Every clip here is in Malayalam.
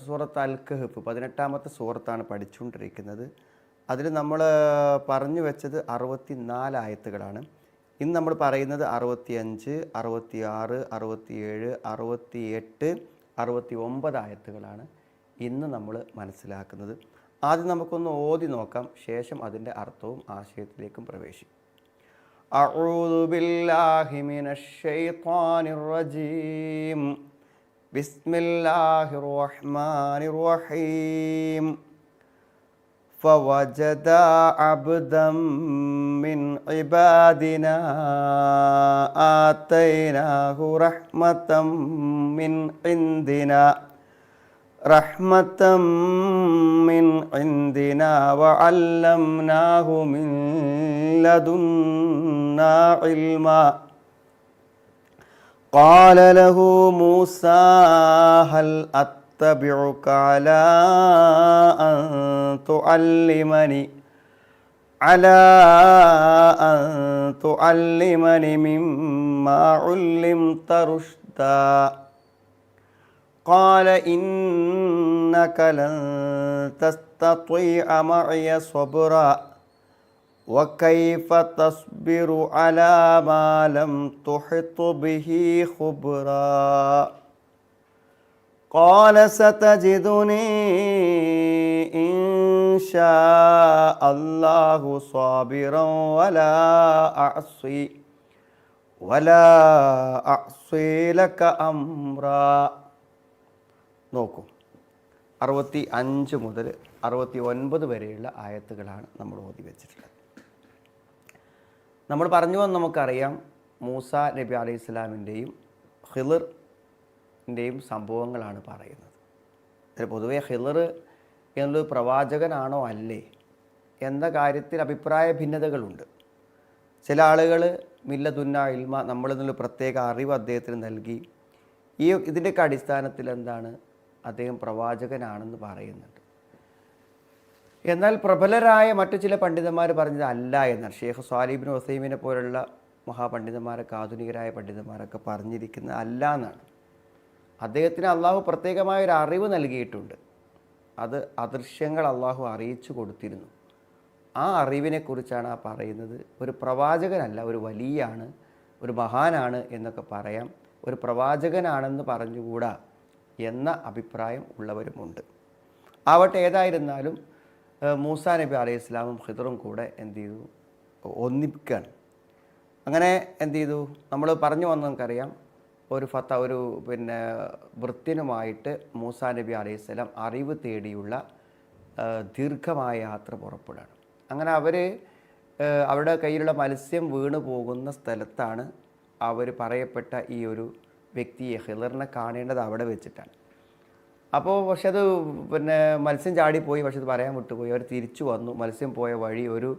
സൂറത്ത് അൽ കഹ്ഫ് 18ാമത്തെ സൂറത്താണ് പഠിച്ചുകൊണ്ടിരിക്കുന്നത്. അതിൽ നമ്മൾ പറഞ്ഞു വെച്ചത് 64 ആയത്തുകളാണ്. ഇന്ന് നമ്മൾ പറയുന്നത് 65, 66, 67, 68, 69 ആയത്തുകളാണ് ഇന്ന് നമ്മൾ മനസ്സിലാക്കുന്നത്. ആദ്യം നമുക്കൊന്ന് ഓതി നോക്കാം, ശേഷം അതിൻ്റെ അർത്ഥവും ആശയത്തിലേക്കും പ്രവേശിക്കും. അഊദു ബില്ലാഹി മിനശ് ശൈത്വാനിർ റജീം. ബിസ്മില്ലാഹിർ റഹ്മാനിർ റഹീം. ഫവജദ അബ്ദൻ മിൻ ഇബാദിനാ ആതൈനാഹു റഹ്മതൻ മിൻ ഇൻദിനാ വഅല്ലംനാഹു മിൻ ലദുന്നാ ഇൽമാ. قال له موسى هل أتبعك على أن تعلمني مما علمت رشدا. قال إنك لن تستطيع معي صبرا وكيف تصبر على ما لم تحط به خبرا. قال ستجدني إن شاء الله صابرا ولا أعصي لك أمرا. നോക്കൂ, 65 മുതൽ 69 വരെയുള്ള ആയത്തുകളാണ് നമ്മൾ ഓതി വെച്ചിട്ടുള്ളത്. നമ്മൾ പറഞ്ഞു വന്ന് നമുക്കറിയാം, മൂസ നബി അലൈഹി സ്വലാമിൻ്റെയും ഖിളിറിൻ്റെയും സംഭവങ്ങളാണ് പറയുന്നത്. പൊതുവേ ഖിളിർ എന്നുള്ളൊരു പ്രവാചകനാണോ അല്ലേ എന്ന കാര്യത്തിൽ അഭിപ്രായ ഭിന്നതകളുണ്ട്. ചില ആളുകൾ മില്ലദുന്ന ഇൽമ, നമ്മളിൽ നിന്നുള്ള പ്രത്യേക അറിവ് അദ്ദേഹത്തിന് നൽകി. ഇതിൻ്റെയൊക്കെ അടിസ്ഥാനത്തിൽ എന്താണ്, അദ്ദേഹം പ്രവാചകനാണെന്ന് പറയുന്നുണ്ട്. എന്നാൽ പ്രബലരായ മറ്റു ചില പണ്ഡിതന്മാർ പറഞ്ഞത് അല്ല എന്നാണ്. ഷെയ്ഖ് സ്വാലിഹ് ഇബ്നു ഉസൈമീനെ പോലുള്ള മഹാപണ്ഡിതന്മാരൊക്കെ, ആധുനികരായ പണ്ഡിതന്മാരൊക്കെ പറഞ്ഞിരിക്കുന്നത് അല്ല എന്നാണ്. അദ്ദേഹത്തിന് അള്ളാഹു പ്രത്യേകമായൊരു അറിവ് നൽകിയിട്ടുണ്ട്. അത് അദൃശ്യങ്ങൾ അള്ളാഹു അറിയിച്ചു കൊടുത്തിരുന്നു. ആ അറിവിനെക്കുറിച്ചാണ് ആ പറയുന്നത്. ഒരു പ്രവാചകനല്ല, ഒരു വലിയാണ്, ഒരു മഹാനാണ് എന്നൊക്കെ പറയാം. ഒരു പ്രവാചകനാണെന്ന് പറഞ്ഞുകൂടാ എന്ന അഭിപ്രായം ഉള്ളവരുമുണ്ട്. ആവട്ടെ, ഏതായിരുന്നാലും മൂസാ നബി അലൈഹി സ്വലാമും ഖിദറും കൂടെ എന്ത് ചെയ്തു, ഒന്നിപ്പിക്കുകയാണ്. അങ്ങനെ എന്ത് ചെയ്തു, നമ്മൾ പറഞ്ഞു വന്ന് നമുക്കറിയാം, ഒരു വൃത്യനുമായിട്ട് മൂസാ നബി അലൈഹി സ്വലാം അറിവ് തേടിയുള്ള ദീർഘമായ യാത്ര പുറപ്പെടുകയാണ്. അങ്ങനെ അവർ അവരുടെ കയ്യിലുള്ള മത്സ്യം വീണു പോകുന്ന സ്ഥലത്താണ് അവർ പറയപ്പെട്ട ഈ ഒരു വ്യക്തിയെ, ഖിളിറിനെ കാണേണ്ടത് അവിടെ വെച്ചിട്ടാണ്. അപ്പോൾ പക്ഷെ അത് മത്സ്യം ചാടിപ്പോയി, പക്ഷെ അത് പറയാൻ വിട്ടുപോയി. അവർ തിരിച്ചു വന്നു. മത്സ്യം പോയ വഴി ഒരു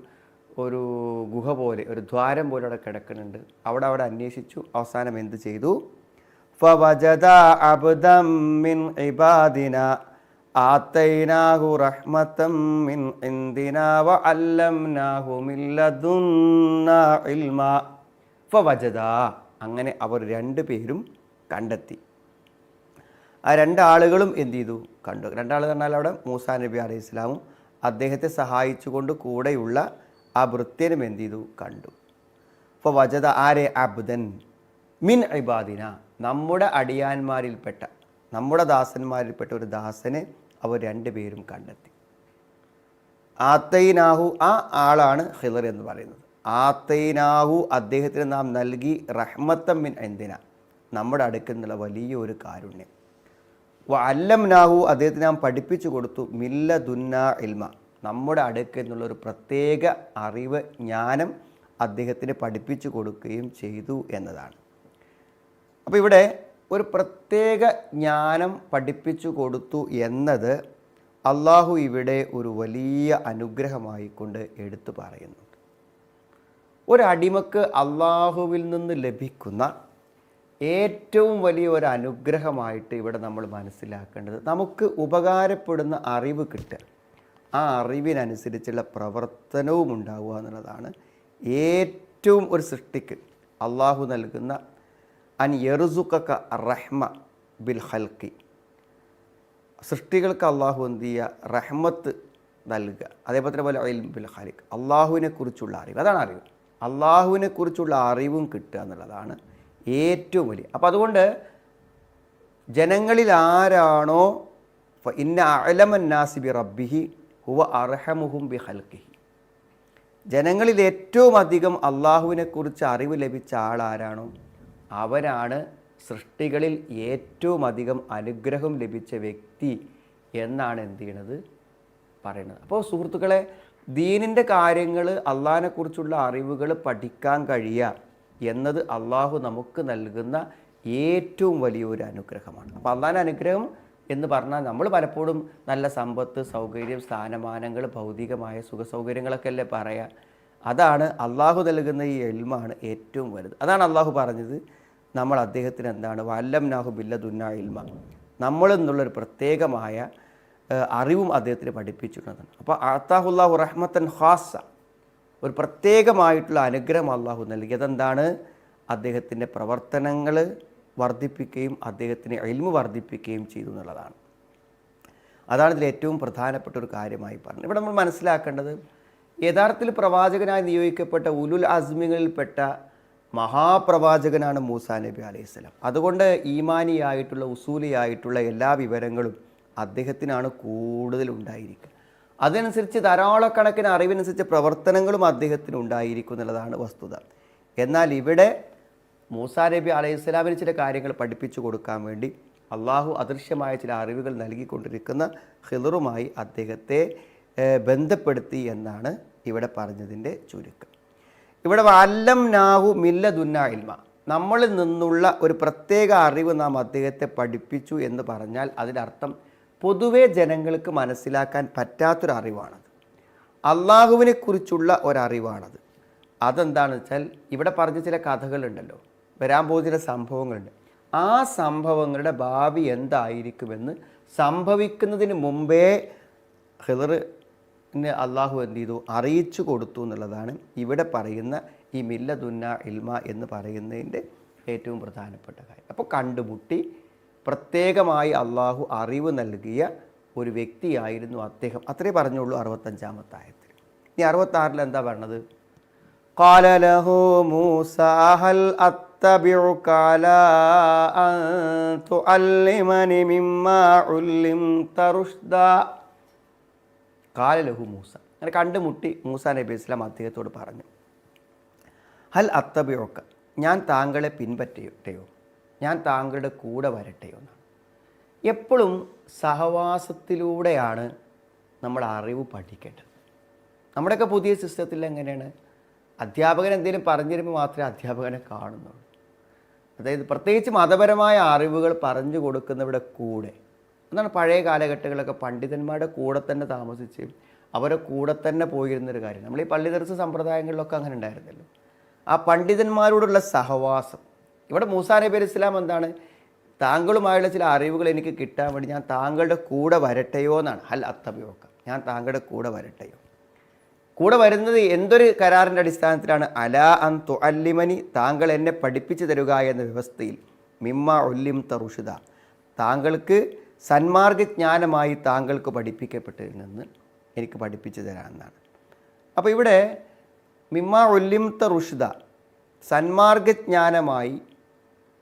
ഗുഹ പോലെ, ഒരു ദ്വാരം പോലെ അവിടെ കിടക്കുന്നുണ്ട്. അവിടെ അന്വേഷിച്ചു. അവസാനം എന്ത് ചെയ്തു, ഫവജദ അബ്ദൻ മിൻ ഇബാദിനാ ആതൈനാഹു റഹ്മതൻ മിൻ ഇൻദിനാ വഅല്ലംനാഹു മിൻ ലദുന്നാ ഇൽമാ. ഫവജദ, അങ്ങനെ അവർ രണ്ടുപേരും കണ്ടെത്തി. ആ രണ്ടാളുകളും എന്ത് ചെയ്തു, കണ്ടു. രണ്ടാൾ പറഞ്ഞാൽ അവിടെ മൂസാ നബി അലൈഹി സ്വലാമും അദ്ദേഹത്തെ സഹായിച്ചുകൊണ്ട് കൂടെയുള്ള ആ ഭൃത്യനും എന്ത് ചെയ്തു, കണ്ടു. അപ്പോൾ വജദ ആരെ, അബ്ദൻ മിൻ ഇബാദിന, നമ്മുടെ അടിയാന്മാരിൽപ്പെട്ട, നമ്മുടെ ദാസന്മാരിൽപ്പെട്ട ഒരു ദാസനെ അവർ രണ്ടുപേരും കണ്ടെത്തി. ആത്തൈനാഹു, ആ ആളാണ് ഖിളിർ എന്ന് പറയുന്നത്. ആത്തൈനാഹു, അദ്ദേഹത്തിന് നാം നൽകി, റഹ്മത്തൻ മിൻ ഇൻദിന, നമ്മുടെ അടുക്കൽ നിന്നുള്ള വലിയൊരു കാരുണ്യം. വഅല്ലംനാഹു, അദ്ദേഹത്തിന് നാം പഠിപ്പിച്ചു കൊടുത്തു, മില്ലദുന്ന ഇൽമ, നമ്മുടെ അടുക്കൽ നിന്നുള്ളൊരു പ്രത്യേക അറിവ്, ജ്ഞാനം അദ്ദേഹത്തിന് പഠിപ്പിച്ചു കൊടുക്കുകയും ചെയ്തു എന്നതാണ്. അപ്പോൾ ഇവിടെ ഒരു പ്രത്യേക ജ്ഞാനം പഠിപ്പിച്ചു കൊടുത്തു എന്നത് അള്ളാഹു ഇവിടെ ഒരു വലിയ അനുഗ്രഹമായിക്കൊണ്ട് എടുത്തു പറയുന്നുണ്ട്. ഒരടിമക്ക് അള്ളാഹുവിൽ നിന്ന് ലഭിക്കുന്ന ഏറ്റവും വലിയ ഒരു അനുഗ്രഹമായിട്ട് ഇവിടെ നമ്മൾ മനസ്സിലാക്കേണ്ടത്, നമുക്ക് ഉപകാരപ്പെടുന്ന അറിവ് കിട്ടുക, ആ അറിവിനനുസരിച്ചുള്ള പ്രവർത്തനവും ഉണ്ടാവുക എന്നുള്ളതാണ് ഏറ്റവും ഒരു സൃഷ്ടിക്ക് അള്ളാഹു നൽകുന്ന അൻ യർസുഖക റഹ്മ ബിൽ ഖൽഖി. സൃഷ്ടികൾക്ക് അള്ളാഹു എന്ത് ചെയ്യുക, റഹ്മത്ത് നൽകുക. അതേപോലെ പോലെ ഇൽമു ബിൽ ഖാലിഖ്, അള്ളാഹുവിനെ കുറിച്ചുള്ള അറിവ്, അതാണ് അറിവ്. അള്ളാഹുവിനെ കുറിച്ചുള്ള അറിവും കിട്ടുക എന്നുള്ളതാണ് ഏറ്റവും വലിയ. അപ്പോൾ അതുകൊണ്ട് ജനങ്ങളിൽ ആരാണോ ഇന്ന അഅലമന്നാസി ബി റബ്ബിഹി ഹുവ അർഹമുഹും ബി ഖൽഖിഹി, ജനങ്ങളിൽ ഏറ്റവും അധികം അള്ളാഹുവിനെക്കുറിച്ച് അറിവ് ലഭിച്ച ആളാരാണോ അവനാണ് സൃഷ്ടികളിൽ ഏറ്റവും അധികം അനുഗ്രഹം ലഭിച്ച വ്യക്തി എന്നാണ് എന്ത് ചെയ്യണത്, പറയുന്നത്. അപ്പോൾ സുഹൃത്തുക്കളെ, ദീനിൻ്റെ കാര്യങ്ങൾ, അള്ളാഹിനെക്കുറിച്ചുള്ള അറിവുകൾ പഠിക്കാൻ കഴിയുക എന്നത് അള്ളാഹു നമുക്ക് നൽകുന്ന ഏറ്റവും വലിയൊരു അനുഗ്രഹമാണ്. അപ്പോൾ അള്ളാഹിൻ്റെ അനുഗ്രഹം എന്ന് പറഞ്ഞാൽ നമ്മൾ പലപ്പോഴും നല്ല സമ്പത്ത്, സൗകര്യം, സ്ഥാനമാനങ്ങൾ, ഭൗതികമായ സുഖസൗകര്യങ്ങളൊക്കെ അല്ലേ പറയുക. അതാണ് അള്ളാഹു നൽകുന്ന ഈ ഇൽമാണ് ഏറ്റവും വലുത്. അതാണ് അള്ളാഹു പറഞ്ഞത്, നമ്മൾ അദ്ദേഹത്തിന് എന്താണ് വല്ലംനാഹു ബില്ലദുന്നാ ഇൽമ, നമ്മളിൽ നിന്നുള്ളൊരു പ്രത്യേകമായ അറിവും അദ്ദേഹത്തിന് പഠിപ്പിച്ചിട്ടുണ്ടെന്നാണ്. അപ്പോൾ അത്താഹുല്ലാഹു റഹ്മത്തൻ ഖാസ, ഒരു പ്രത്യേകമായിട്ടുള്ള അനുഗ്രഹം അള്ളാഹു നൽകിയതെന്താണ്, അദ്ദേഹത്തിൻ്റെ പ്രവർത്തനങ്ങൾ വർദ്ധിപ്പിക്കുകയും അദ്ദേഹത്തിന് ഇൽമു വർദ്ധിപ്പിക്കുകയും ചെയ്തു എന്നുള്ളതാണ്. അതാണ് ഇതിൽ ഏറ്റവും പ്രധാനപ്പെട്ട ഒരു കാര്യമായി പറഞ്ഞത്. ഇവിടെ നമ്മൾ മനസ്സിലാക്കേണ്ടത്, യഥാർത്ഥത്തിൽ പ്രവാചകനായി നിയോഗിക്കപ്പെട്ട ഉലുൽ അസ്മികളിൽപ്പെട്ട മഹാപ്രവാചകനാണ് മൂസാ നബി അലൈഹിസ്സലാം. അതുകൊണ്ട് ഈമാനിയായിട്ടുള്ള, ഉസൂലിയായിട്ടുള്ള എല്ലാ വിവരങ്ങളും അദ്ദേഹത്തിനാണ് കൂടുതൽ ഉണ്ടായിരിക്കുക. അതനുസരിച്ച് ധാരാളക്കണക്കിന് അറിവനുസരിച്ച് പ്രവർത്തനങ്ങളും അദ്ദേഹത്തിന് ഉണ്ടായിരിക്കും എന്നുള്ളതാണ് വസ്തുത. എന്നാൽ ഇവിടെ മൂസാ നബി അലൈഹിസ്സലാമിന് ചില കാര്യങ്ങൾ പഠിപ്പിച്ചു കൊടുക്കാൻ വേണ്ടി അള്ളാഹു അദൃശ്യമായ ചില അറിവുകൾ നൽകിക്കൊണ്ടിരിക്കുന്ന ഖിദറുമായി അദ്ദേഹത്തെ ബന്ധപ്പെടുത്തി എന്നാണ് ഇവിടെ പറഞ്ഞതിൻ്റെ ചുരുക്കം. ഇവിടെ വല്ലംനാഹു മില്ലദുന്നാ ഇൽമ, നമ്മളിൽ നിന്നുള്ള ഒരു പ്രത്യേക അറിവ് നാം അദ്ദേഹത്തെ പഠിപ്പിച്ചു എന്ന് പറഞ്ഞാൽ അതിനർത്ഥം പൊതുവെ ജനങ്ങൾക്ക് മനസ്സിലാക്കാൻ പറ്റാത്തൊരറിവാണത്, അള്ളാഹുവിനെക്കുറിച്ചുള്ള ഒരറിവാണത്. അതെന്താണെന്ന് വെച്ചാൽ ഇവിടെ പറഞ്ഞ ചില കഥകളുണ്ടല്ലോ, വരാൻ പോകുന്ന ചില സംഭവങ്ങളുണ്ട്. ആ സംഭവങ്ങളുടെ ഭാവി എന്തായിരിക്കുമെന്ന് സംഭവിക്കുന്നതിന് മുമ്പേ ഖിദറിന് അള്ളാഹു എന്ത് ചെയ്തു, അറിയിച്ചു കൊടുത്തു എന്നുള്ളതാണ് ഇവിടെ പറയുന്ന ഈ മില്ലദുന്നാ ഇൽമ എന്ന് പറയുന്നതിൻ്റെ ഏറ്റവും പ്രധാനപ്പെട്ട കാര്യം. അപ്പോൾ കണ്ടുമുട്ടി പ്രത്യേകമായി അള്ളാഹു അറിവ് നൽകിയ ഒരു വ്യക്തിയായിരുന്നു അദ്ദേഹം. അത്രേ പറഞ്ഞുള്ളൂ 65-ാമത്തെ ആയത്തിൽ. ഇനി 66-ൽ എന്താ പറഞ്ഞത്, ഖാല ലഹു മൂസാ ഹൽ അത്തബിഉക അലാ അൻ തുഅല്ലിമനി മിമ്മാ ഉല്ലിംത റുഷ്ദാ. ഖാല ലഹു മൂസ, അങ്ങനെ കണ്ടുമുട്ടി മൂസാ നബി ഇസ്ലാം അദ്ദേഹത്തോട് പറഞ്ഞു, ഹൽ അത്തബിഉക, ഞാൻ താങ്കളെ പിൻപറ്റയോ, ഞാൻ താങ്കളുടെ കൂടെ വരട്ടെയോ എന്നാണ്. എപ്പോഴും സഹവാസത്തിലൂടെയാണ് നമ്മൾ അറിവ് പഠിക്കേണ്ടത്. നമ്മുടെയൊക്കെ പുതിയ സിസ്റ്റത്തിൽ എങ്ങനെയാണ്, അധ്യാപകൻ എന്തെങ്കിലും പറഞ്ഞു തരുമ്പോൾ മാത്രമേ അധ്യാപകനെ കാണുന്നുള്ളൂ. അതായത് പ്രത്യേകിച്ച് മതപരമായ അറിവുകൾ പറഞ്ഞു കൊടുക്കുന്നവരുടെ കൂടെ, എന്നാണ് പഴയ കാലഘട്ടങ്ങളിലൊക്കെ പണ്ഡിതന്മാരുടെ കൂടെ തന്നെ താമസിച്ച് അവരുടെ കൂടെ തന്നെ പോയിരുന്നൊരു കാര്യം. നമ്മൾ ഈ പള്ളി ദർസ് സമ്പ്രദായങ്ങളിലൊക്കെ അങ്ങനെ ഉണ്ടായിരുന്നല്ലോ. ആ പണ്ഡിതന്മാരോടുള്ള സഹവാസം. ഇവിടെ മൂസാ നബി അലൈഹി ഇസ്ലാം എന്താണ്, താങ്കളുമായുള്ള ചില അറിവുകൾ എനിക്ക് കിട്ടാൻ വേണ്ടി ഞാൻ താങ്കളുടെ കൂടെ വരട്ടെയോ എന്നാണ്. ഹൽ അത്തബിഉക, ഞാൻ താങ്കളുടെ കൂടെ വരട്ടെയോ. കൂടെ വരുന്നത് എന്തൊരു കരാറിൻ്റെ അടിസ്ഥാനത്തിലാണ്, അലാ അൻ തുഅല്ലിമനി, താങ്കൾ എന്നെ പഠിപ്പിച്ചു തരുക എന്ന വ്യവസ്ഥയിൽ, മിമ്മാ ഉല്ലിംത റുഷ്ദ, താങ്കൾക്ക് സന്മാർഗജ്ഞാനമായി താങ്കൾക്ക് പഠിപ്പിക്കപ്പെട്ടതിൽ നിന്ന് എനിക്ക് പഠിപ്പിച്ചു തരാമെന്നാണ്. അപ്പോൾ ഇവിടെ മിമ്മാ ഉല്ലിംത റുഷ്ദ, സന്മാർഗജ്ഞാനമായി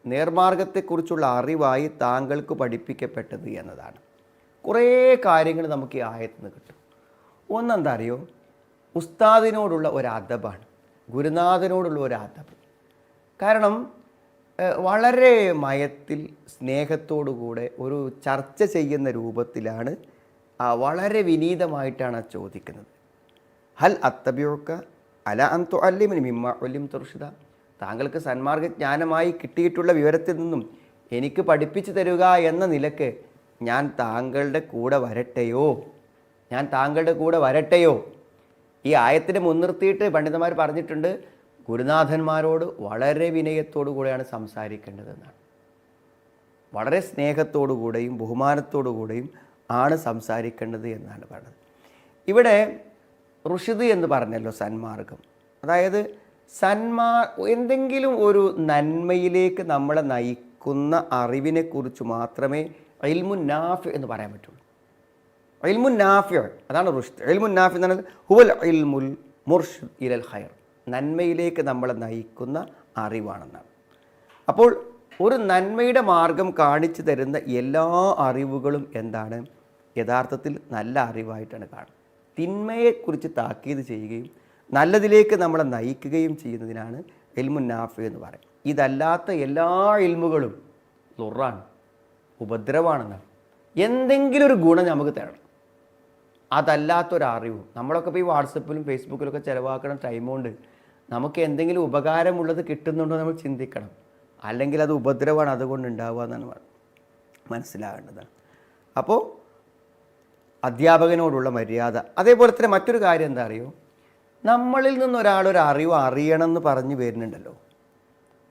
നേർമാർഗത്തെക്കുറിച്ചുള്ള അറിവായി താങ്കൾക്ക് പഠിപ്പിക്കപ്പെട്ടത് എന്നതാണ്. കുറേ കാര്യങ്ങൾ നമുക്ക് ഈ ആയത്തിൽ നിന്ന് കിട്ടും. ഒന്നെന്താ അറിയോ, ഉസ്താദിനോടുള്ള ഒരു അദബാണ്, ഗുരുനാഥനോടുള്ള ഒരു അദബ്. കാരണം വളരെ മയത്തിൽ സ്നേഹത്തോടുകൂടെ ഒരു ചർച്ച ചെയ്യുന്ന രൂപത്തിലാണ്, വളരെ വിനീതമായിട്ടാണ് ചോദിക്കുന്നത്. ഹൽ അത്തബിഉക അലാ അൻ തുഅല്ലിമനി മിമ്മാ ഉല്ലിംത റുഷ്ദ, താങ്കൾക്ക് സന്മാർഗജ്ഞാനമായി കിട്ടിയിട്ടുള്ള വിവരത്തിൽ നിന്നും എനിക്ക് പഠിപ്പിച്ചു തരുക എന്ന നിലക്ക് ഞാൻ താങ്കളുടെ കൂടെ വരട്ടെയോ, ഞാൻ താങ്കളുടെ കൂടെ വരട്ടെയോ. ഈ ആയത്തിനെ മുൻനിർത്തിയിട്ട് പണ്ഡിതന്മാർ പറഞ്ഞിട്ടുണ്ട്, ഗുരുനാഥന്മാരോട് വളരെ വിനയത്തോടു കൂടെയാണ് സംസാരിക്കേണ്ടതെന്നാണ്. വളരെ സ്നേഹത്തോടു കൂടെയും ബഹുമാനത്തോടു കൂടെയും ആണ് സംസാരിക്കേണ്ടത് എന്നാണ് പറയുന്നത്. ഇവിടെ റുഷ്ദ് എന്ന് പറഞ്ഞല്ലോ, സന്മാർഗം. അതായത് എന്തെങ്കിലും ഒരു നന്മയിലേക്ക് നമ്മളെ നയിക്കുന്ന അറിവിനെക്കുറിച്ച് മാത്രമേ ഇൽമുൻ നാഫി എന്ന് പറയാൻ പറ്റുള്ളൂ. ഇൽമുൻ നാഫി, അതാണ് റുഷ്ദ്. ഇൽമുൻ നാഫി എന്ന് പറഞ്ഞാൽ ഹുവൽ ഇൽമുൽ മുർഷിദ് ഇലൽ ഖൈർ, നന്മയിലേക്ക് നമ്മളെ നയിക്കുന്ന അറിവാണെന്നാണ്. അപ്പോൾ ഒരു നന്മയുടെ മാർഗം കാണിച്ചു തരുന്ന എല്ലാ അറിവുകളും എന്താണ്? യഥാർത്ഥത്തിൽ നല്ല അറിവായിട്ടാണ് കാണുന്നത്. തിന്മയെക്കുറിച്ച് താക്കീത് ചെയ്യുകയും നല്ലതിലേക്ക് നമ്മളെ നയിക്കുകയും ചെയ്യുന്നതിനാണ് ഇൽമുൻ നാഫി എന്ന് പറയും. ഇതല്ലാത്ത എല്ലാ ഇൽമുകളും ളുറാണ്, ഉപദ്രവമാണെന്നാണ്. എന്തെങ്കിലും ഒരു ഗുണം നമുക്ക് തരണം. അതല്ലാത്തൊരറിവും നമ്മളൊക്കെ ഇപ്പോൾ ഈ വാട്സപ്പിലും ഫേസ്ബുക്കിലൊക്കെ ചിലവാക്കുന്ന ടൈം കൊണ്ട് നമുക്ക് എന്തെങ്കിലും ഉപകാരമുള്ളത് കിട്ടുന്നുണ്ടോ നമ്മൾ ചിന്തിക്കണം. അല്ലെങ്കിൽ അത് ഉപദ്രവമാണ്, അതുകൊണ്ട് ഉണ്ടാവുക എന്നാണ് മനസ്സിലാകേണ്ടതാണ്. അപ്പോൾ അധ്യാപകനോടുള്ള മര്യാദ. അതേപോലെ തന്നെ മറ്റൊരു കാര്യം എന്താ അറിയോ, നമ്മളിൽ നിന്ന് ഒരാളൊരു അറിവ് അറിയണമെന്ന് പറഞ്ഞു വരുന്നുണ്ടല്ലോ,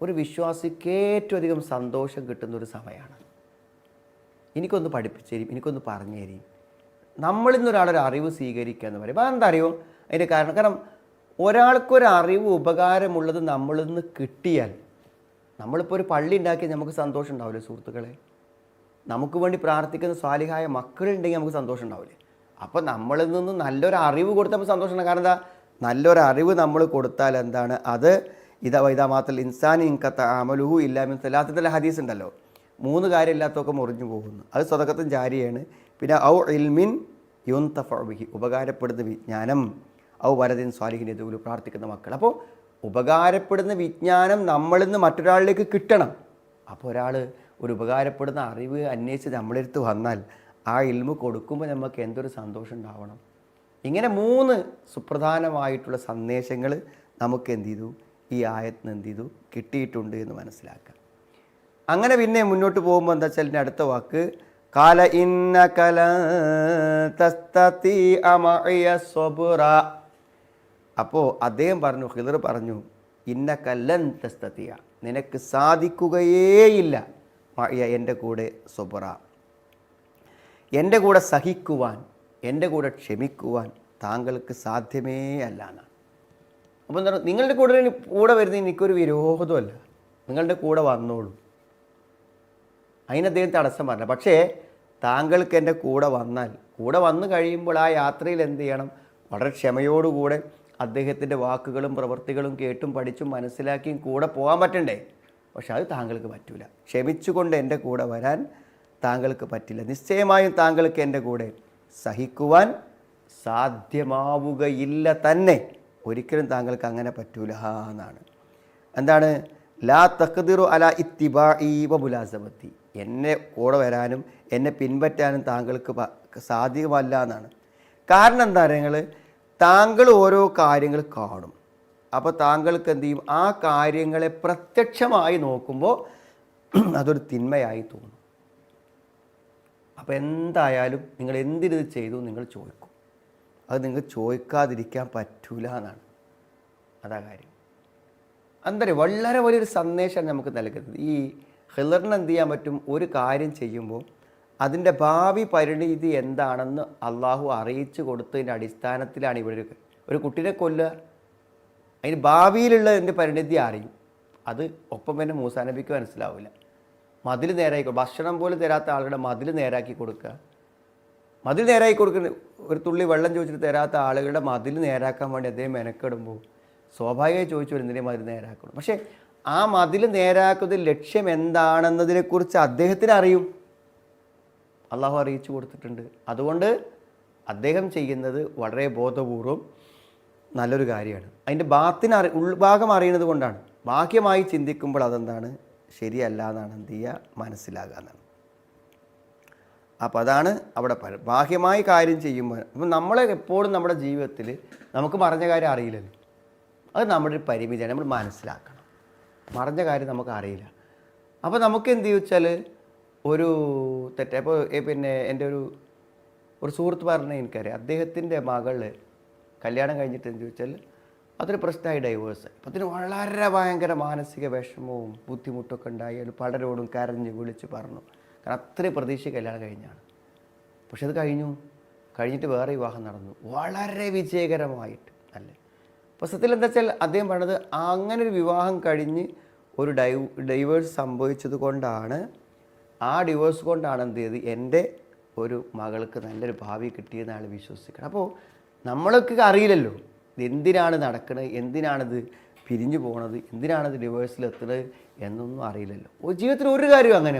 ഒരു വിശ്വാസിക്ക് ഏറ്റവും അധികം സന്തോഷം കിട്ടുന്നൊരു സമയമാണ്. എനിക്കൊന്ന് പഠിപ്പിച്ചേരും, എനിക്കൊന്ന് പറഞ്ഞു തരും, നമ്മളിൽ നിന്ന് ഒരാളൊരു അറിവ് സ്വീകരിക്കുക എന്ന് പറയും. അതെന്താ അറിയോ അതിൻ്റെ കാരണം ഒരാൾക്കൊരു അറിവ് ഉപകാരമുള്ളത് നമ്മളിൽ നിന്ന് കിട്ടിയാൽ, നമ്മളിപ്പോൾ ഒരു പള്ളി ഉണ്ടാക്കിയാൽ നമുക്ക് സന്തോഷം ഉണ്ടാവില്ലേ സുഹൃത്തുക്കളെ? നമുക്ക് വേണ്ടി പ്രാർത്ഥിക്കുന്ന സ്വാലിഹായ മക്കളുണ്ടെങ്കിൽ നമുക്ക് സന്തോഷം ഉണ്ടാവില്ലേ? അപ്പോൾ നമ്മളിൽ നിന്ന് നല്ലൊരു അറിവ് കൊടുത്തപ്പോൾ സന്തോഷം ഉണ്ട്. കാരണം എന്താ? നല്ലൊരു അറിവ് നമ്മൾ കൊടുത്താൽ എന്താണ് അത്? ഇതാ മാത്രൽ ഇൻസാനി ഇൻകത്ത അമലുഹു ഇല്ലാമിൻ സലാത്തത്തിലെ ഹദീസ് ഉണ്ടല്ലോ, 3 കാര്യമില്ലാത്തൊക്കെ മുറിഞ്ഞു പോകുന്നു. അത് സ്വതക്കത്തും ജാരിയാണ്. പിന്നെ ഔ ഇൽമിൻ യുൻതഫഉ ബിഹി, ഉപകാരപ്പെടുന്ന വിജ്ഞാനം. ഔ വലദിൻ സ്വാലിഹിൻ യദൂലു, പ്രാർത്ഥിക്കുന്ന മക്കൾ. അപ്പോൾ ഉപകാരപ്പെടുന്ന വിജ്ഞാനം നമ്മളിൽ നിന്ന് മറ്റൊരാളിലേക്ക് കിട്ടണം. അപ്പോൾ ഒരാൾ ഒരു ഉപകാരപ്പെടുന്ന അറിവ് അന്വേഷിച്ച് നമ്മളെടുത്ത് വന്നാൽ ആ ഇൽമു കൊടുക്കുമ്പോൾ നമുക്ക് എന്തൊരു സന്തോഷം ഉണ്ടാവണം. ഇങ്ങനെ 3 സുപ്രധാനമായിട്ടുള്ള സന്ദേശങ്ങൾ നമുക്ക് എന്ത് ചെയ്തു, ഈ ആയത്തിന് എന്ത് ചെയ്തു, കിട്ടിയിട്ടുണ്ട് എന്ന് മനസ്സിലാക്കാം. അങ്ങനെ പിന്നെ മുന്നോട്ട് പോകുമ്പോൾ എന്താ വെച്ചാൽ അടുത്ത വാക്ക് കാല ഇന്നക ലൻ തസ്തതിഅ മഇയ സബ്റ. അപ്പോൾ അദ്ദേഹം പറഞ്ഞു, ഖിദർ പറഞ്ഞു, ഇന്നക ലൻ തസ്തതിഅ, നിനക്ക് സാധിക്കുകയേയില്ല, മഇയ, എൻ്റെ കൂടെ, സബ്റ, എൻ്റെ കൂടെ സഹിക്കുവാൻ, എൻ്റെ കൂടെ ക്ഷമിക്കുവാൻ താങ്കൾക്ക് സാധ്യമേ അല്ല എന്നാണ്. അപ്പോൾ എന്താ, നിങ്ങളുടെ കൂടെ വരുന്ന എനിക്കൊരു വിരോധമല്ല, നിങ്ങളുടെ കൂടെ വന്നോളൂ. അതിന് അദ്ദേഹം തടസ്സം പറഞ്ഞു. പക്ഷേ താങ്കൾക്ക് എൻ്റെ കൂടെ വന്നാൽ, കൂടെ വന്നു കഴിയുമ്പോൾ ആ യാത്രയിൽ എന്ത് ചെയ്യണം? വളരെ ക്ഷമയോടുകൂടെ അദ്ദേഹത്തിൻ്റെ വാക്കുകളും പ്രവൃത്തികളും കേട്ടും പഠിച്ചും മനസ്സിലാക്കിയും കൂടെ പോകാൻ പറ്റണ്ടേ? പക്ഷെ അത് താങ്കൾക്ക് പറ്റില്ല. ക്ഷമിച്ചുകൊണ്ട് എൻ്റെ കൂടെ വരാൻ താങ്കൾക്ക് പറ്റില്ല. നിശ്ചയമായും താങ്കൾക്ക് എൻ്റെ കൂടെ സഹിക്കുവാൻ സാധ്യമാവുകയില്ല തന്നെ. ഒരിക്കലും താങ്കൾക്ക് അങ്ങനെ പറ്റൂല എന്നാണ്. എന്താണ്? ലാ തഖ്ദിറു അലാ ഇത്തിബാഇ വ മുലാസമത്തി, എന്നെ കൂടെ വരാനും എന്നെ പിൻപറ്റാനും താങ്കൾക്ക് സാധ്യമല്ല എന്നാണ്. കാരണം എന്താ പറയുക, താങ്കൾ ഓരോ കാര്യങ്ങൾ കാണും. അപ്പോൾ താങ്കൾക്ക് എന്ത് ചെയ്യും? ആ കാര്യങ്ങളെ പ്രത്യക്ഷമായി നോക്കുമ്പോൾ അതൊരു തിന്മയായി തോന്നും. അപ്പോൾ എന്തായാലും നിങ്ങൾ എന്തിനിത് ചെയ്തു നിങ്ങൾ ചോദിക്കും. അത് നിങ്ങൾ ചോദിക്കാതിരിക്കാൻ പറ്റൂല എന്നാണ്. അതാ കാര്യം. എന്താ വളരെ വലിയൊരു സന്ദേശമാണ് നമുക്ക് നൽകുന്നത്. ഈ ഖിളറിന് എന്ത് ചെയ്യാൻ പറ്റും? ഒരു കാര്യം ചെയ്യുമ്പോൾ അതിൻ്റെ ഭാവി പരിണിതി എന്താണെന്ന് അള്ളാഹു അറിയിച്ചു കൊടുത്തതിൻ്റെ അടിസ്ഥാനത്തിലാണ് ഇവിടെ ഒരു കുട്ടീനെ കൊല്ലുക. അതിന് ഭാവിയിലുള്ള എൻ്റെ പരിണിതി അറിയും. അത് ഒപ്പം തന്നെ മൂസാ നബിക്ക് മനസ്സിലാവില്ല. മതിൽ നേരാക്കി, ഭക്ഷണം പോലും തരാത്ത ആളുടെ മതിൽ നേരാക്കി കൊടുക്കുക. മതിൽ നേരാക്കി കൊടുക്കുന്ന, ഒരു തുള്ളി വെള്ളം ചോദിച്ചിട്ട് തരാത്ത ആളുകളുടെ മതിൽ നേരാക്കാൻ വേണ്ടി അദ്ദേഹം മെനക്കെടുമ്പോൾ സ്വാഭാവികമായി ചോദിച്ചു എന്തിനെ മതിൽ നേരാക്കണം. പക്ഷേ ആ മതിൽ നേരാക്കുന്നതിൽ ലക്ഷ്യം എന്താണെന്നതിനെക്കുറിച്ച് അദ്ദേഹത്തിന് അറിയും. അള്ളാഹു അറിയിച്ചു കൊടുത്തിട്ടുണ്ട്. അതുകൊണ്ട് അദ്ദേഹം ചെയ്യുന്നത് വളരെ ബോധപൂർവം നല്ലൊരു കാര്യമാണ്. അതിൻ്റെ ഉൾഭാഗം അറിയുന്നത് കൊണ്ടാണ്. ബാഹ്യമായി ചിന്തിക്കുമ്പോൾ അതെന്താണ്? ശരിയല്ല എന്നാണ് എന്ത് ചെയ്യുക? മനസ്സിലാകുക എന്നാണ്. അപ്പോൾ അതാണ് അവിടെ ബാഹ്യമായി കാര്യം ചെയ്യുമ്പോൾ. അപ്പം നമ്മളെ എപ്പോഴും നമ്മുടെ ജീവിതത്തിൽ നമുക്ക് മറഞ്ഞ കാര്യം അറിയില്ലല്ലോ. അത് നമ്മുടെ ഒരു പരിമിതിയാണ്. നമ്മൾ മനസ്സിലാക്കണം. മറഞ്ഞ കാര്യം നമുക്ക് അറിയില്ല. അപ്പോൾ നമുക്ക് എന്ത് ചോദിച്ചാൽ ഒരു തെറ്റ്. അപ്പോൾ പിന്നെ എൻ്റെ ഒരു സുഹൃത്ത് പറഞ്ഞ എനിക്കറിയാം, അദ്ദേഹത്തിൻ്റെ മകൾ കല്യാണം കഴിഞ്ഞിട്ട് എന്ത് ചോദിച്ചാൽ അതൊരു പ്രശ്നമായി, ഡൈവേഴ്സ്. അപ്പോൾ അതിന് വളരെ ഭയങ്കര മാനസിക വിഷമവും ബുദ്ധിമുട്ടൊക്കെ ഉണ്ടായി. അതിൽ പലരോടും കരഞ്ഞ് വിളിച്ച് പറഞ്ഞു. കാരണം അത്രയും പ്രതീക്ഷ കല്യാണം കഴിഞ്ഞാണ്. പക്ഷെ അത് കഴിഞ്ഞിട്ട് വേറെ വിവാഹം നടന്നു, വളരെ വിജയകരമായിട്ട്. അല്ലേ? അപ്പോൾ സത്യത്തിൽ എന്താ വെച്ചാൽ അദ്ദേഹം പറഞ്ഞത് അങ്ങനൊരു വിവാഹം കഴിഞ്ഞ് ഒരു ഡൈവേഴ്സ് സംഭവിച്ചത് കൊണ്ടാണ് ആ ഡിവോഴ്സ് കൊണ്ടാണ് എന്ത് ചെയ്ത് എൻ്റെ ഒരു മകൾക്ക് നല്ലൊരു ഭാവി കിട്ടിയെന്ന് അയാൾ വിശ്വസിക്കണം. അപ്പോൾ നമ്മൾക്ക് അറിയില്ലല്ലോ എന്തിനാണ് നടക്കുന്നത്, എന്തിനാണിത് പിരിഞ്ഞു പോകണത്, എന്തിനാണിത് ഡിവോഴ്സിലെത്തുന്നത് എന്നൊന്നും അറിയില്ലല്ലോ. ജീവിതത്തിൽ ഒരു കാര്യവും അങ്ങനെ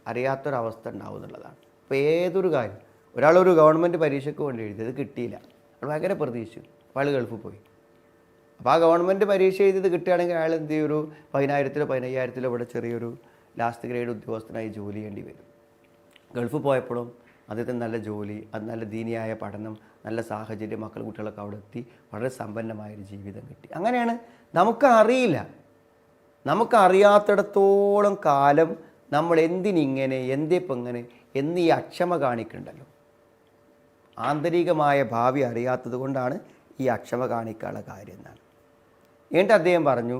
അറിയാത്തൊരവസ്ഥ ഉണ്ടാവും എന്നുള്ളതാണ്. അപ്പോൾ ഏതൊരു കാര്യം, ഒരാളൊരു ഗവൺമെൻറ് പരീക്ഷയ്ക്ക് വേണ്ടി എഴുതി, അത് കിട്ടിയില്ല, അയാൾ ഭയങ്കര പ്രതീക്ഷിച്ചു, അപ്പോൾ അയാൾ ഗൾഫിൽ പോയി. അപ്പോൾ ആ ഗവൺമെൻറ് പരീക്ഷ എഴുതിയത് കിട്ടുകയാണെങ്കിൽ അയാൾ എന്ത് ചെയ്യും, ഒരു 10,000-ലോ 15,000-ലോ ഇവിടെ ചെറിയൊരു ലാസ്റ്റ് ഗ്രേഡ് ഉദ്യോഗസ്ഥനായി ജോലി ചെയ്യേണ്ടി വരും. ഗൾഫിൽ പോയപ്പോഴും അദ്ദേഹത്തിന് നല്ല ജോലി, അത് നല്ല ദീനിയായ പഠനം, നല്ല സാഹചര്യം, മക്കൾ കുട്ടികളൊക്കെ അവിടെ എത്തി വളരെ സമ്പന്നമായൊരു ജീവിതം കിട്ടി. അങ്ങനെയാണ്. നമുക്കറിയാത്തിടത്തോളം കാലം നമ്മൾ എന്തിനിങ്ങനെ, എന്തേപ്പം ഇങ്ങനെ എന്നീ അക്ഷമ കാണിക്കണ്ടല്ലോ. ആന്തരികമായ ഭാവി അറിയാത്തത് കൊണ്ടാണ് ഈ അക്ഷമ കാണിക്കാനുള്ള കാര്യം എന്നാണ്. എന്നിട്ട് അദ്ദേഹം പറഞ്ഞു,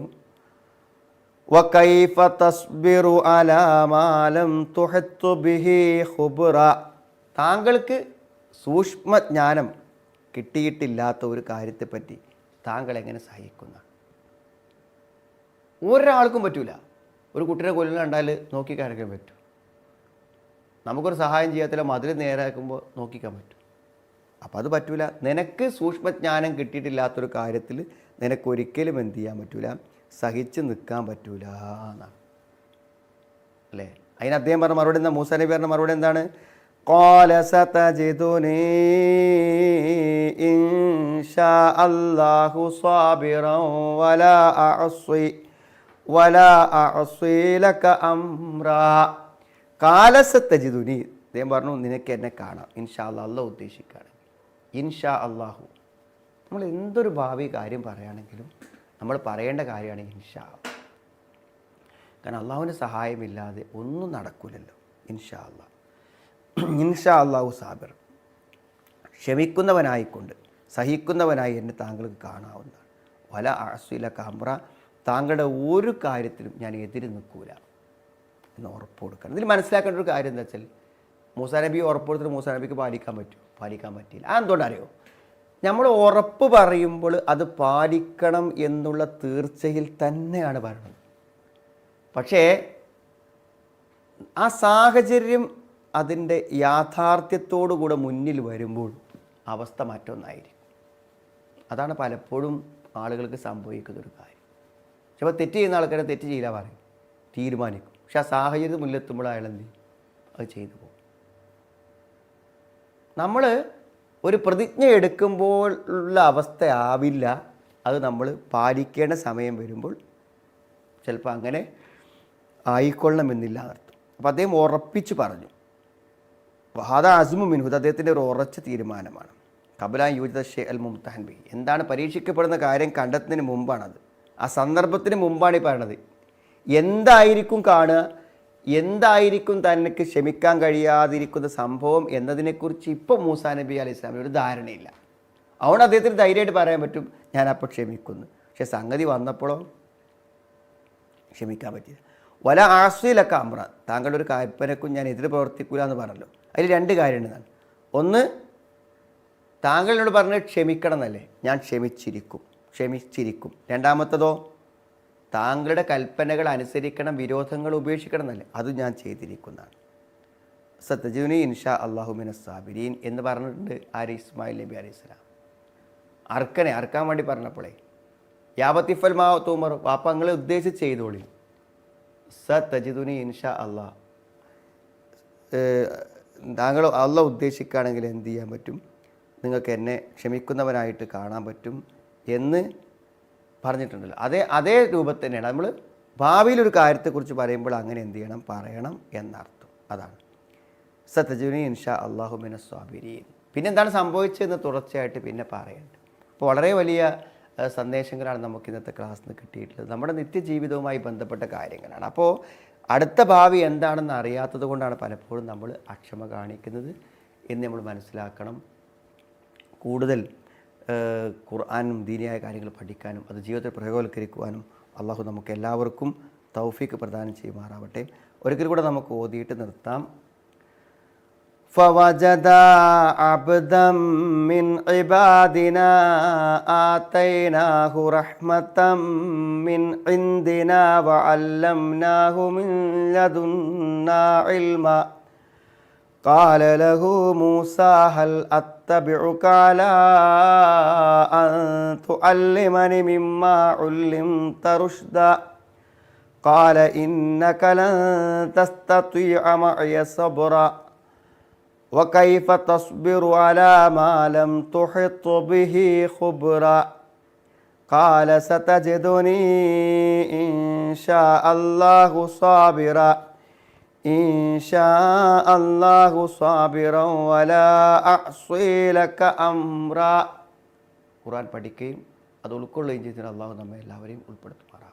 വകൈഫ തസ്ബിറു അലാ മാ ലം തുഹിത്തു ബിഹി ഖുബ്റ. താങ്കൾക്ക് സൂക്ഷ്മജ്ഞാനം കിട്ടിയിട്ടില്ലാത്ത ഒരു കാര്യത്തെപ്പറ്റി താങ്കൾ എങ്ങനെ സഹിക്കുന്ന? ഒരാൾക്കും പറ്റൂല. ഒരു കുട്ടിയെ കൊല്ലുന്ന കണ്ടാൽ നോക്കിക്കാനൊക്കെ പറ്റും. നമുക്കൊരു സഹായം ചെയ്യാത്തില്ല, മതിൽ നേരാക്കുമ്പോൾ നോക്കിക്കാൻ പറ്റും. അപ്പം അത് പറ്റൂല. നിനക്ക് സൂക്ഷ്മജ്ഞാനം കിട്ടിയിട്ടില്ലാത്തൊരു കാര്യത്തിൽ നിനക്കൊരിക്കലും എന്ത് ചെയ്യാൻ പറ്റൂല, സഹിച്ച് നിൽക്കാൻ പറ്റൂല എന്നാണ് അല്ലേ. അതിന് അദ്ദേഹം പറഞ്ഞ മറുപടി എന്താ? മൂസാ നബി പറഞ്ഞ മറുപടി എന്താണ്? ഖാല സതജിദുനി ഇൻഷാ അല്ലാഹു സാബിറൻ വലാ അഅ്സി ലക അംറാ. ഖാല സതജിദുനി, അദ്ദേഹം പറഞ്ഞു നിനക്ക് എന്നെ കാണാം ഇൻഷാ അല്ലാഹ്, അല്ലാഹു ഉദ്ദേശിക്കുകയാണ്. ഇൻഷാ അല്ലാഹു, നമ്മൾ എന്തൊരു ഭാവി കാര്യം പറയുകയാണെങ്കിലും നമ്മൾ പറയേണ്ട കാര്യമാണ് ഇൻഷാ. കാരണം അള്ളാഹുവിൻ്റെ സഹായമില്ലാതെ ഒന്നും നടക്കില്ലല്ലോ. ഇൻഷാ അല്ലാഹ്, ഇൻഷാ അല്ലാഹു സാബിർ, ക്ഷമിക്കുന്നവനായിക്കൊണ്ട് സഹിക്കുന്നവനായി എന്നെ താങ്കൾക്ക് കാണാവുന്നതാണ്. വല അഅ്സില കംറ, താങ്കളുടെ ഒരു കാര്യത്തിലും ഞാൻ എതിര് നിൽക്കൂല എന്ന് ഉറപ്പ് കൊടുക്കണം. ഇതിൽ മനസ്സിലാക്കേണ്ട ഒരു കാര്യം എന്താ വെച്ചാൽ, മൂസാ നബി ഉറപ്പ് കൊടുത്തിട്ട് മൂസാ നബിക്ക് പാലിക്കാൻ പറ്റിയില്ല. അതെന്തുകൊണ്ടറിയോ? നമ്മൾ ഉറപ്പ് പറയുമ്പോൾ അത് പാലിക്കണം എന്നുള്ള തീർച്ചയിൽ തന്നെയാണ് പറയുന്നത്. പക്ഷേ ആ സാഹചര്യം അതിൻ്റെ യാഥാർത്ഥ്യത്തോടു കൂടെ മുന്നിൽ വരുമ്പോൾ അവസ്ഥ മറ്റൊന്നായിരിക്കും. അതാണ് പലപ്പോഴും ആളുകൾക്ക് സംഭവിക്കുന്നൊരു കാര്യം. ചിലപ്പോൾ തെറ്റ് ചെയ്യുന്ന ആൾക്കാരെ തെറ്റ് ചെയ്യില്ല പറയും, തീരുമാനിക്കും. പക്ഷെ ആ സാഹചര്യം മുന്നിലെത്തുമ്പോൾ അയാൾ എന്ത് ചെയ്യും? അത് ചെയ്തു പോകും. നമ്മൾ ഒരു പ്രതിജ്ഞ എടുക്കുമ്പോൾ ഉള്ള അവസ്ഥയാവില്ല അത് നമ്മൾ പാലിക്കേണ്ട സമയം വരുമ്പോൾ ചിലപ്പോൾ അങ്ങനെ ആയിക്കൊള്ളണമെന്നില്ല എന്നർത്ഥം. അപ്പോൾ അദ്ദേഹം ഉറപ്പിച്ച് പറഞ്ഞു, വഹാദ അസ്മു മിൻഹു, അദ്ദേഹത്തിൻ്റെ ഒരു ഉറച്ച തീരുമാനമാണ്. ഖബല യൂജിദ ഷൈ അൽ മുംതഹൻ ബിഹി, എന്താണ് പരീക്ഷിക്കപ്പെടുന്ന കാര്യം കണ്ടെത്തുന്നതിന് മുമ്പാണത്, ആ സന്ദർഭത്തിന് മുമ്പാണ് ഈ പറയണത്. എന്തായിരിക്കും കാണുക, എന്തായിരിക്കും തനിക്ക് ക്ഷമിക്കാൻ കഴിയാതിരിക്കുന്ന സംഭവം എന്നതിനെക്കുറിച്ച് ഇപ്പോൾ മൂസാ നബി അലൈഹി സ്വലാമിന് ഒരു ധാരണയില്ല. അതുകൊണ്ട് അദ്ദേഹത്തിന് ധൈര്യമായിട്ട് പറയാൻ പറ്റും ഞാനപ്പോൾ ക്ഷമിക്കുന്നു. പക്ഷെ സംഗതി വന്നപ്പോഴോ ക്ഷമിക്കാൻ പറ്റില്ല. വല ആസ്വയിലൊക്കെ അമ്ര, താങ്കളുടെ ഒരു കൽപ്പനക്കും ഞാൻ എതിര് പ്രവർത്തിക്കില്ല എന്ന് പറഞ്ഞല്ലോ. അതിൽ രണ്ട് കാര്യമുണ്ടെന്നാണ്. ഒന്ന്, താങ്കളോട് പറഞ്ഞ് ക്ഷമിക്കണം എന്നല്ലേ, ഞാൻ ക്ഷമിച്ചിരിക്കും. രണ്ടാമത്തതോ, താങ്കളുടെ കൽപ്പനകൾ അനുസരിക്കണം, വിരോധങ്ങൾ ഉപേക്ഷിക്കണം എന്നല്ലേ, അത് ഞാൻ ചെയ്തിരിക്കുന്നതാണ്. സത്തജുനി ഇൻഷാ അല്ലാഹു മിനസ് സാബിരീൻ എന്ന് പറഞ്ഞിട്ടുണ്ട് ആര്? ഇസ്മായിൽ നബി അലൈഹി സ്വലാം. അറക്കാൻ വേണ്ടി പറഞ്ഞപ്പോഴേ, യാബത്തിഫൽ മാ തൂമർ, വാപ്പ നിങ്ങളെ ഉദ്ദേശിച്ച് ചെയ്തോളി. സത്തജിദുനി ഇൻഷാ അല്ലാഹ്, താങ്കൾ അള്ളാഹ് ഉദ്ദേശിക്കുകയാണെങ്കിൽ എന്ത് ചെയ്യാൻ പറ്റും, നിങ്ങൾക്ക് എന്നെ ക്ഷമിക്കുന്നവനായിട്ട് കാണാൻ പറ്റും എന്ന് പറഞ്ഞിട്ടുണ്ടല്ലോ. അതേ രൂപത്തിൽ തന്നെയാണ് നമ്മൾ ഭാവിയിലൊരു കാര്യത്തെക്കുറിച്ച് പറയുമ്പോൾ അങ്ങനെ എന്ത് ചെയ്യണം, പറയണം എന്നർത്ഥം. അതാണ് സത്തജുനി ഇൻഷാ അല്ലാഹു മിനസ് സാബിരീൻ. പിന്നെ എന്താണ് സംഭവിച്ചതെന്ന് തുടർച്ചയായിട്ട് പിന്നെ പറയേണ്ടത്. അപ്പോൾ വളരെ വലിയ സന്ദേശങ്ങളാണ് നമുക്ക് ഇന്നത്തെ ക്ലാസ്സിൽ നിന്ന് കിട്ടിയിട്ടുള്ളത്. നമ്മുടെ നിത്യജീവിതവുമായി ബന്ധപ്പെട്ട കാര്യങ്ങളാണ്. അപ്പോൾ അടുത്ത ഭാവി എന്താണെന്ന് അറിയാത്തത് കൊണ്ടാണ് പലപ്പോഴും നമ്മൾ അക്ഷമ കാണിക്കുന്നത് എന്ന് നമ്മൾ മനസ്സിലാക്കണം. കൂടുതൽ ഖുർആനും ദീനിയായ കാര്യങ്ങൾ പഠിക്കാനും അത് ജീവിതത്തിൽ പ്രയോഗവൽക്കരിക്കുവാനും അള്ളാഹു നമുക്ക് എല്ലാവർക്കും തൗഫീക്ക് പ്രദാനം ചെയ്യുമാറാവട്ടെ. ഒരിക്കൽ കൂടെ നമുക്ക് ഓതിയിട്ട് നിർത്താം. فوجدا عبدا من عبادنا آتيناه رحمة من عندنا وعلمناه من لدنا علما قال له موسى هل أتبعك على أن تعلمني مما علمت رشدا قال إنك لن تستطيع معي صبرا وكيف تصبر على ما لم تحط به خبرا قال ستجدني إن شاء الله صابرا إن شاء الله صابرا ولا أعصي لك أمرا. ഖുർആൻ പഠിക്കുകയും അത് ഉൾക്കൊള്ളുകയും ചെയ്തതിന് അള്ളാഹു നമ്മെ എല്ലാവരെയും ഉൾപ്പെടുത്തുമാറാകട്ടെ.